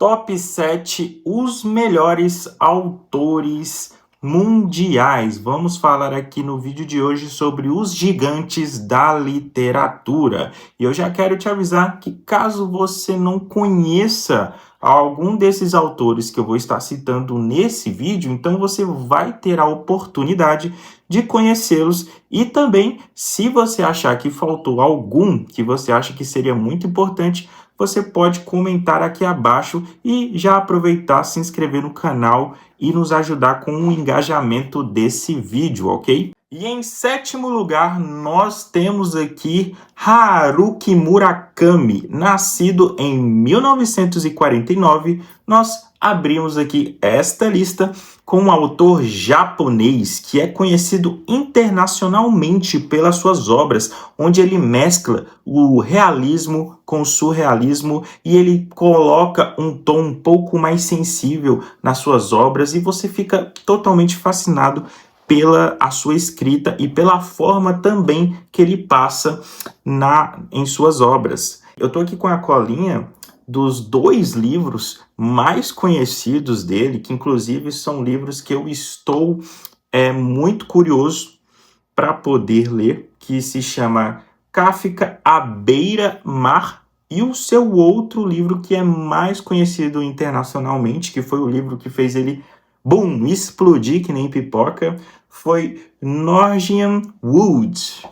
Top 7 os melhores autores mundiais. Vamos falar aqui no vídeo de hoje sobre os gigantes da literatura. E eu já quero te avisar que caso você não conheça algum desses autores que eu vou estar citando nesse vídeo, então você vai ter a oportunidade de conhecê-los e também, se você achar que faltou algum que você acha que seria muito importante, você pode comentar aqui abaixo e já aproveitar, se inscrever no canal e nos ajudar com o engajamento desse vídeo, ok? E em sétimo lugar, nós temos aqui Haruki Murakami, nascido em 1949. Nós abrimos aqui esta lista com um autor japonês que é conhecido internacionalmente pelas suas obras, onde ele mescla o realismo com o surrealismo e ele coloca um tom um pouco mais sensível nas suas obras e você fica totalmente fascinado pela a sua escrita e pela forma também que ele passa em suas obras. Eu estou aqui com a colinha dos 2 livros mais conhecidos dele, que inclusive são livros que eu estou muito curioso para poder ler, que se chama Kafka à beira-mar, e o seu outro livro que é mais conhecido internacionalmente, que foi o livro que fez ele, boom, explodir que nem pipoca, foi Norwegian Wood.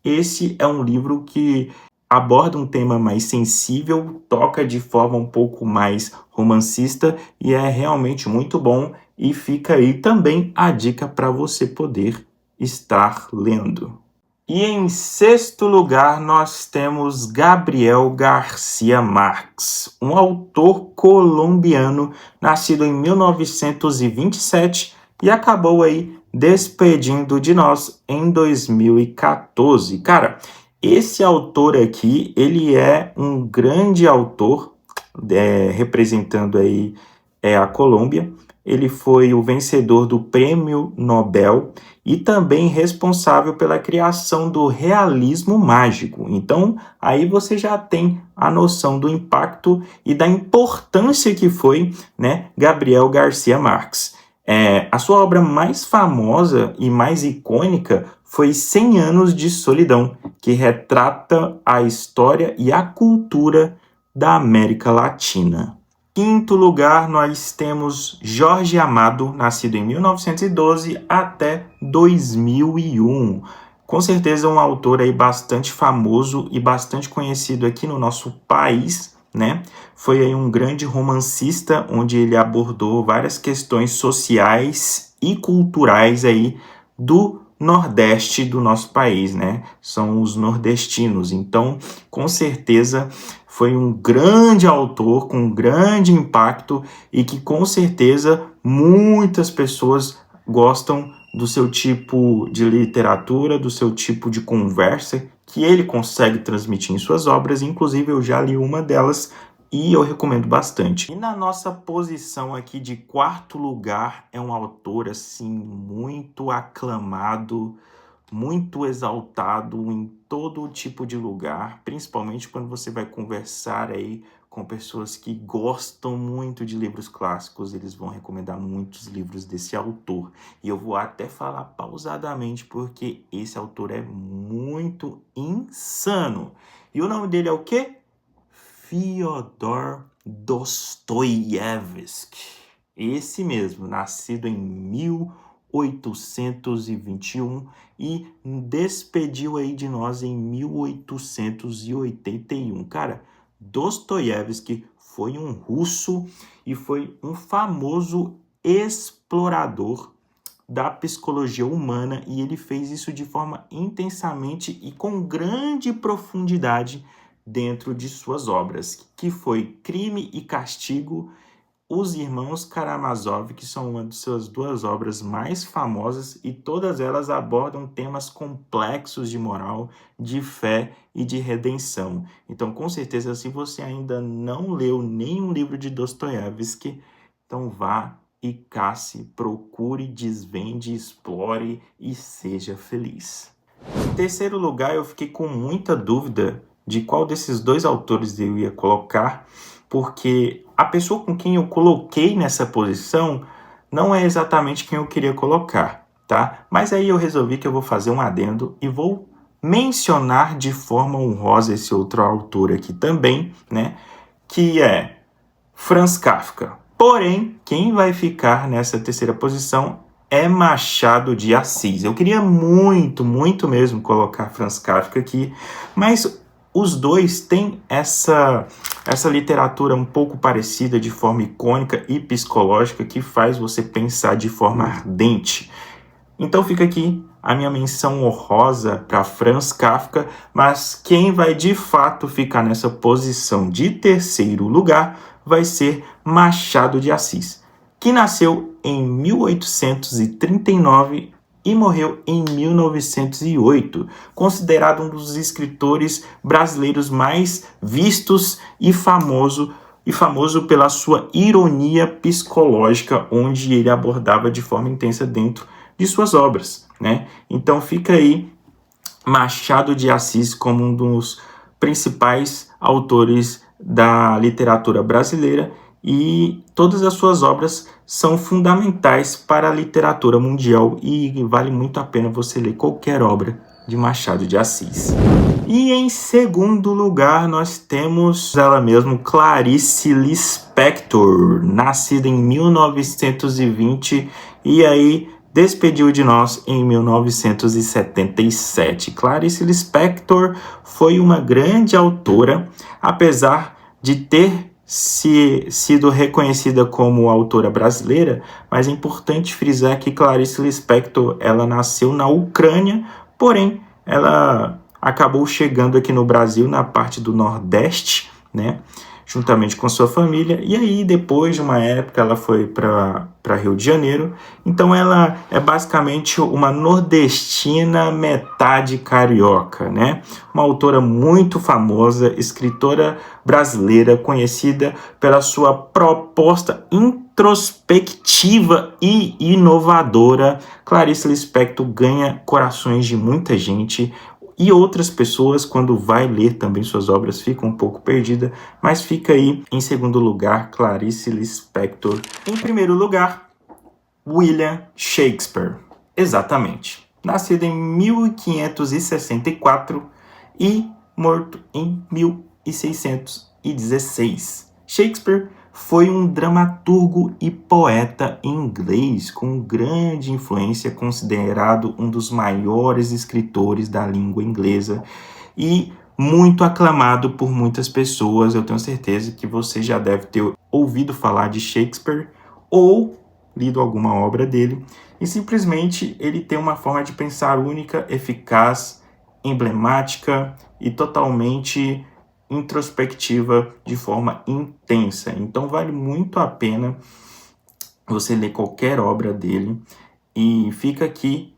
Esse é um livro que aborda um tema mais sensível, toca de forma um pouco mais romancista e é realmente muito bom. E fica aí também a dica para você poder estar lendo. E em sexto lugar, nós temos Gabriel Garcia Marques, um autor colombiano, nascido em 1927 e acabou aí despedindo de nós em 2014. Cara, esse autor aqui, ele é um grande autor, representando aí a Colômbia. Ele foi o vencedor do Prêmio Nobel e também responsável pela criação do realismo mágico. Então, aí você já tem a noção do impacto e da importância que foi, né, Gabriel Garcia Marques. A sua obra mais famosa e mais icônica foi 100 Anos de Solidão, que retrata a história e a cultura da América Latina. Quinto lugar, nós temos Jorge Amado, nascido em 1912 até 2001. Com certeza um autor aí bastante famoso e bastante conhecido aqui no nosso país, né? Foi aí um grande romancista, onde ele abordou várias questões sociais e culturais aí do Nordeste do nosso país, né? São os nordestinos. Então, com certeza, foi um grande autor com um grande impacto e que, com certeza, muitas pessoas gostam do seu tipo de literatura, do seu tipo de conversa que ele consegue transmitir em suas obras. Inclusive, eu já li uma delas e eu recomendo bastante. E na nossa posição aqui de quarto lugar é um autor assim muito aclamado, muito exaltado em todo tipo de lugar, principalmente quando você vai conversar aí com pessoas que gostam muito de livros clássicos, eles vão recomendar muitos livros desse autor. E eu vou até falar pausadamente porque esse autor é muito insano. E o nome dele é o quê? Fyodor Dostoiévski. Esse mesmo, nascido em 1821 e despediu aí de nós em 1881. Cara, Dostoiévski foi um russo e foi um famoso explorador da psicologia humana e ele fez isso de forma intensamente e com grande profundidade dentro de suas obras, que foi Crime e Castigo, Os Irmãos Karamazov, que são uma de suas 2 obras mais famosas e todas elas abordam temas complexos de moral, de fé e de redenção. Então, com certeza, se você ainda não leu nenhum livro de Dostoiévski, então vá e casse, procure, desvende, explore e seja feliz. Em terceiro lugar, eu fiquei com muita dúvida de qual desses 2 autores eu ia colocar, porque a pessoa com quem eu coloquei nessa posição não é exatamente quem eu queria colocar, tá? Mas aí eu resolvi que eu vou fazer um adendo e vou mencionar de forma honrosa esse outro autor aqui também, né? Que é Franz Kafka. Porém, quem vai ficar nessa terceira posição é Machado de Assis. Eu queria muito, muito mesmo colocar Franz Kafka aqui, mas os dois têm essa literatura um pouco parecida, de forma icônica e psicológica, que faz você pensar de forma ardente. Então fica aqui a minha menção honrosa para Franz Kafka, mas quem vai de fato ficar nessa posição de terceiro lugar vai ser Machado de Assis, que nasceu em 1839 e morreu em 1908, considerado um dos escritores brasileiros mais vistos e famoso pela sua ironia psicológica, onde ele abordava de forma intensa dentro de suas obras, né? Então fica aí Machado de Assis como um dos principais autores da literatura brasileira, e todas as suas obras são fundamentais para a literatura mundial e vale muito a pena você ler qualquer obra de Machado de Assis. E em segundo lugar nós temos ela mesma, Clarice Lispector, nascida em 1920 e aí despediu de nós em 1977. Clarice Lispector foi uma grande autora, apesar de ter sido reconhecida como autora brasileira, mas é importante frisar que Clarice Lispector ela nasceu na Ucrânia, porém ela acabou chegando aqui no Brasil na parte do Nordeste, né? Juntamente com sua família, e aí depois de uma época ela foi para Rio de Janeiro. Então ela é basicamente uma nordestina metade carioca, né? Uma autora muito famosa, escritora brasileira, conhecida pela sua proposta introspectiva e inovadora. Clarice Lispector ganha corações de muita gente, e outras pessoas, quando vai ler também suas obras, ficam um pouco perdidas, mas fica aí em segundo lugar, Clarice Lispector. Em primeiro lugar, William Shakespeare. Exatamente. Nascido em 1564 e morto em 1616. Shakespeare foi um dramaturgo e poeta inglês com grande influência, considerado um dos maiores escritores da língua inglesa e muito aclamado por muitas pessoas. Eu tenho certeza que você já deve ter ouvido falar de Shakespeare ou lido alguma obra dele, e simplesmente ele tem uma forma de pensar única, eficaz, emblemática e totalmente introspectiva de forma intensa. Então vale muito a pena você ler qualquer obra dele, e fica aqui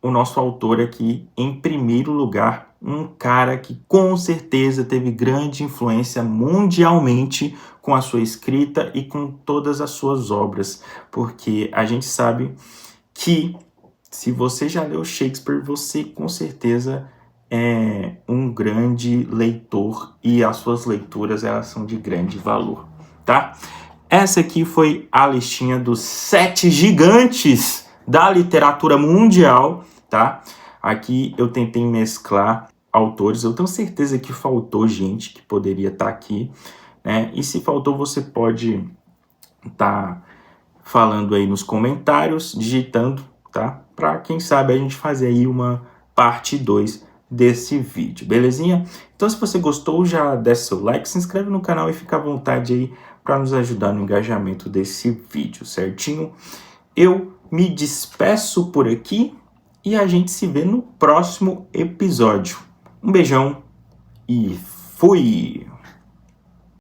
o nosso autor aqui em primeiro lugar, um cara que com certeza teve grande influência mundialmente com a sua escrita e com todas as suas obras, porque a gente sabe que se você já leu Shakespeare, você com certeza é um grande leitor, e as suas leituras elas são de grande valor, tá? Essa aqui foi a listinha dos 7 gigantes da literatura mundial, tá? Aqui eu tentei mesclar autores, eu tenho certeza que faltou gente que poderia estar aqui, né? E se faltou, você pode estar falando aí nos comentários, digitando, tá? Para quem sabe a gente fazer aí uma parte 2 desse vídeo, belezinha? Então se você gostou, já desce seu like, se inscreve no canal e fica à vontade aí para nos ajudar no engajamento desse vídeo, certinho? Eu me despeço por aqui e a gente se vê no próximo episódio. Um beijão e fui!